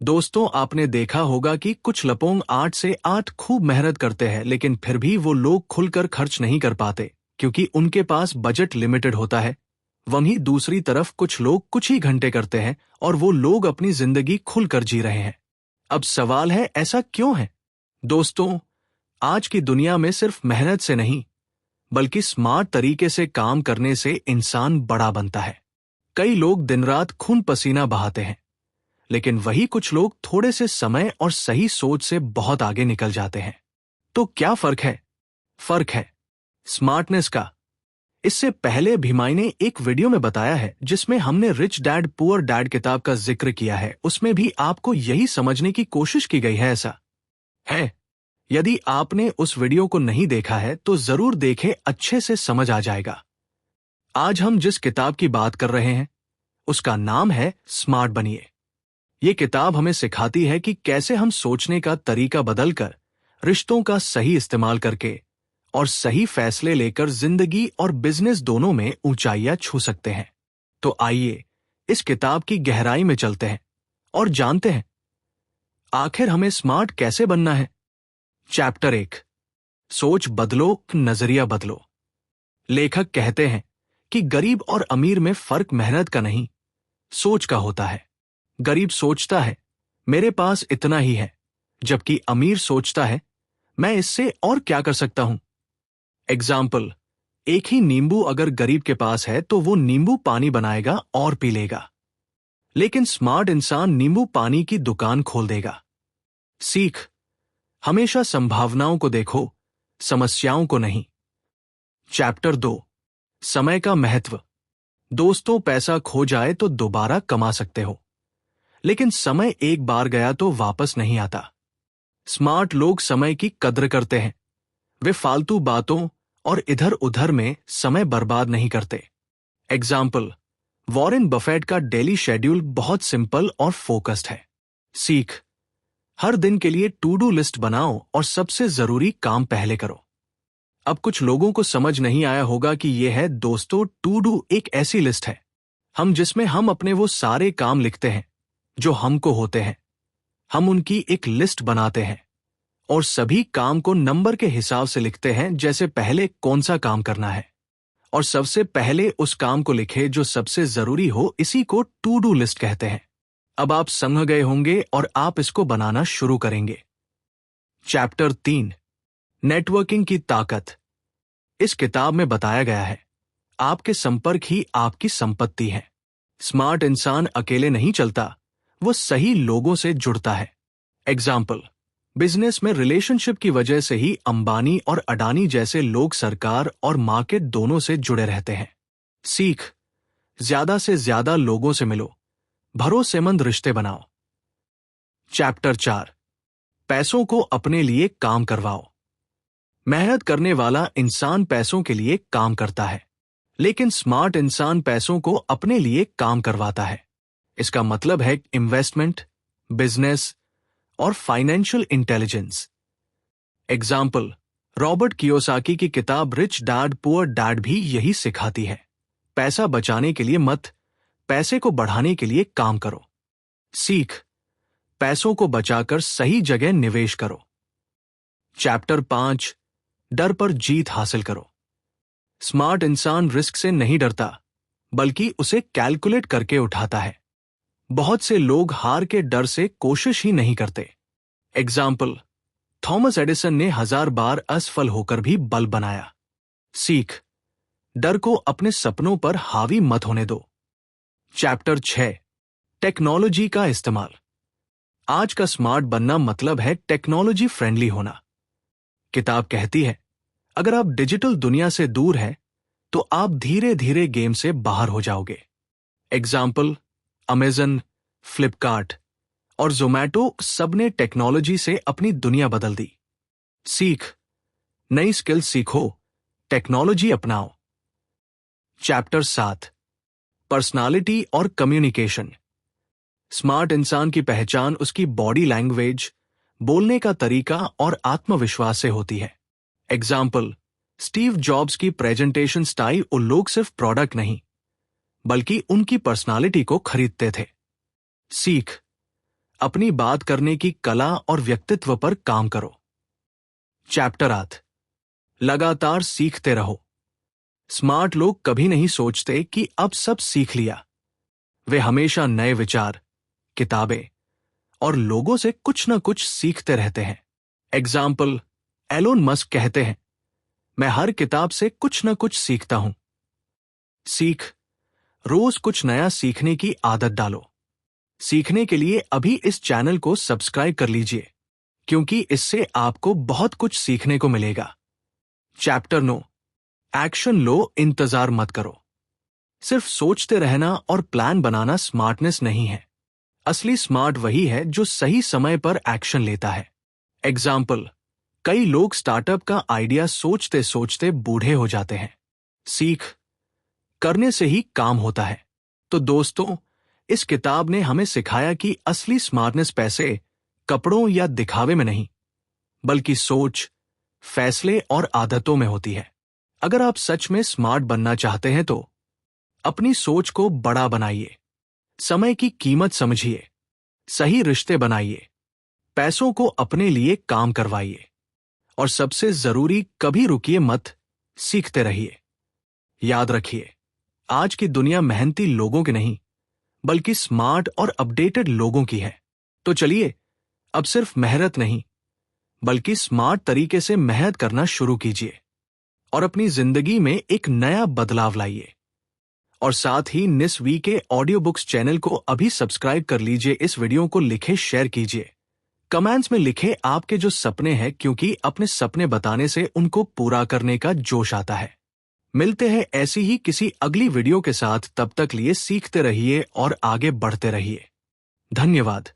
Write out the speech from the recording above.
दोस्तों, आपने देखा होगा कि कुछ लपोंग 8 से 8 खूब मेहनत करते हैं, लेकिन फिर भी वो लोग खुलकर खर्च नहीं कर पाते क्योंकि उनके पास बजट लिमिटेड होता है। वहीं दूसरी तरफ कुछ लोग कुछ ही घंटे करते हैं और वो लोग अपनी जिंदगी खुलकर जी रहे हैं। अब सवाल है, ऐसा क्यों है? दोस्तों, आज की दुनिया में सिर्फ मेहनत से नहीं, बल्कि स्मार्ट तरीके से काम करने से इंसान बड़ा बनता है। कई लोग दिन रात खून पसीना बहाते हैं, लेकिन वही कुछ लोग थोड़े से समय और सही सोच से बहुत आगे निकल जाते हैं। तो क्या फर्क है? फर्क है स्मार्टनेस का। इससे पहले भीमाई ने एक वीडियो में बताया है जिसमें हमने रिच डैड पुअर डैड किताब का जिक्र किया है। उसमें भी आपको यही समझने की कोशिश की गई है। ऐसा है, यदि आपने उस वीडियो को नहीं देखा है तो जरूर देखें, अच्छे से समझ आ जाएगा। आज हम जिस किताब की बात कर रहे हैं उसका नाम है स्मार्ट बनिए। ये किताब हमें सिखाती है कि कैसे हम सोचने का तरीका बदलकर, रिश्तों का सही इस्तेमाल करके और सही फैसले लेकर जिंदगी और बिजनेस दोनों में ऊंचाइयां छू सकते हैं। तो आइए इस किताब की गहराई में चलते हैं और जानते हैं आखिर हमें स्मार्ट कैसे बनना है। चैप्टर 1, सोच बदलो, नजरिया बदलो। लेखक कहते हैं कि गरीब और अमीर में फर्क मेहनत का नहीं, सोच का होता है। गरीब सोचता है मेरे पास इतना ही है, जबकि अमीर सोचता है मैं इससे और क्या कर सकता हूं। एग्जाम्पल, एक ही नींबू अगर गरीब के पास है तो वो नींबू पानी बनाएगा और पी लेगा, लेकिन स्मार्ट इंसान नींबू पानी की दुकान खोल देगा। सीख, हमेशा संभावनाओं को देखो, समस्याओं को नहीं। चैप्टर 2, समय का महत्व। दोस्तों, पैसा खो जाए तो दोबारा कमा सकते हो, लेकिन समय एक बार गया तो वापस नहीं आता। स्मार्ट लोग समय की कद्र करते हैं। वे फालतू बातों और इधर उधर में समय बर्बाद नहीं करते। एग्जाम्पल, वॉरेन बफेट का डेली शेड्यूल बहुत सिंपल और फोकस्ड है। सीख, हर दिन के लिए टू डू लिस्ट बनाओ और सबसे जरूरी काम पहले करो। अब कुछ लोगों को समझ नहीं आया होगा कि यह है दोस्तों, टू डू एक ऐसी लिस्ट है जिसमें हम अपने वो सारे काम लिखते हैं जो हमको होते हैं। हम उनकी एक लिस्ट बनाते हैं और सभी काम को नंबर के हिसाब से लिखते हैं, जैसे पहले कौन सा काम करना है और सबसे पहले उस काम को लिखे जो सबसे जरूरी हो। इसी को टू डू लिस्ट कहते हैं। अब आप समझ गए होंगे और आप इसको बनाना शुरू करेंगे। चैप्टर 3, नेटवर्किंग की ताकत। इस किताब में बताया गया है आपके संपर्क ही आपकी संपत्ति है। स्मार्ट इंसान अकेले नहीं चलता, वो सही लोगों से जुड़ता है। एग्जाम्पल, बिजनेस में रिलेशनशिप की वजह से ही अंबानी और अडानी जैसे लोग सरकार और मार्केट दोनों से जुड़े रहते हैं। सीख, ज्यादा से ज्यादा लोगों से मिलो, भरोसेमंद रिश्ते बनाओ। चैप्टर 4, पैसों को अपने लिए काम करवाओ। मेहनत करने वाला इंसान पैसों के लिए काम करता है, लेकिन स्मार्ट इंसान पैसों को अपने लिए काम करवाता है। इसका मतलब है इन्वेस्टमेंट, बिजनेस और financial intelligence. Example, Robert Kiyosaki की किताब रिच डैड पुअर डैड भी यही सिखाती है। पैसा बचाने के लिए मत, पैसे को बढ़ाने के लिए काम करो। सीख, पैसों को बचाकर सही जगह निवेश करो। चैप्टर 5, डर पर जीत हासिल करो। स्मार्ट इंसान रिस्क से नहीं डरता, बल्कि उसे कैलकुलेट करके उठाता है। बहुत से लोग हार के डर से कोशिश ही नहीं करते। एग्जाम्पल, थॉमस एडिसन ने 1000 बार असफल होकर भी बल्ब बनाया। सीख, डर को अपने सपनों पर हावी मत होने दो। चैप्टर 6, टेक्नोलॉजी का इस्तेमाल। आज का स्मार्ट बनना मतलब है टेक्नोलॉजी फ्रेंडली होना। किताब कहती है अगर आप डिजिटल दुनिया से दूर हैं तो आप धीरे धीरे गेम से बाहर हो जाओगे। एग्जाम्पल, अमेजन, फ्लिपकार्ट और जोमैटो सबने टेक्नोलॉजी से अपनी दुनिया बदल दी। सीख, नई स्किल सीखो, टेक्नोलॉजी अपनाओ। चैप्टर 7, पर्सनालिटी और कम्युनिकेशन। स्मार्ट इंसान की पहचान उसकी बॉडी लैंग्वेज, बोलने का तरीका और आत्मविश्वास से होती है। एग्जाम्पल, स्टीव जॉब्स की प्रेजेंटेशन स्टाइल, वो लोग सिर्फ प्रोडक्ट नहीं बल्कि उनकी पर्सनालिटी को खरीदते थे। सीख, अपनी बात करने की कला और व्यक्तित्व पर काम करो। चैप्टर 8 लगातार सीखते रहो। स्मार्ट लोग कभी नहीं सोचते कि अब सब सीख लिया। वे हमेशा नए विचार, किताबें और लोगों से कुछ न कुछ सीखते रहते हैं। एग्जाम्पल, एलोन मस्क कहते हैं, मैं हर किताब से कुछ न कुछ सीखता हूं। सीख, रोज कुछ नया सीखने की आदत डालो। सीखने के लिए अभी इस चैनल को सब्सक्राइब कर लीजिए, क्योंकि इससे आपको बहुत कुछ सीखने को मिलेगा। चैप्टर 9 एक्शन लो, इंतजार मत करो। सिर्फ सोचते रहना और प्लान बनाना स्मार्टनेस नहीं है। असली स्मार्ट वही है जो सही समय पर एक्शन लेता है। एग्जाम्पल, कई लोग स्टार्टअप का आइडिया सोचते सोचते बूढ़े हो जाते हैं। सीख, करने से ही काम होता है। तो दोस्तों, इस किताब ने हमें सिखाया कि असली स्मार्टनेस पैसे, कपड़ों या दिखावे में नहीं, बल्कि सोच, फैसले और आदतों में होती है। अगर आप सच में स्मार्ट बनना चाहते हैं तो अपनी सोच को बड़ा बनाइए, समय की कीमत समझिए, सही रिश्ते बनाइए, पैसों को अपने लिए काम करवाइए और सबसे जरूरी, कभी रुकिए मत, सीखते रहिए। याद रखिए, आज की दुनिया मेहनती लोगों की नहीं, बल्कि स्मार्ट और अपडेटेड लोगों की है। तो चलिए, अब सिर्फ मेहनत नहीं, बल्कि स्मार्ट तरीके से मेहनत करना शुरू कीजिए और अपनी जिंदगी में एक नया बदलाव लाइए। और साथ ही निस वी के ऑडियो बुक्स चैनल को अभी सब्सक्राइब कर लीजिए। इस वीडियो को लिखे, शेयर कीजिए, कमेंट्स में लिखे आपके जो सपने हैं, क्योंकि अपने सपने बताने से उनको पूरा करने का जोश आता है। मिलते हैं ऐसी ही किसी अगली वीडियो के साथ। तब तक लिए सीखते रहिए और आगे बढ़ते रहिए। धन्यवाद।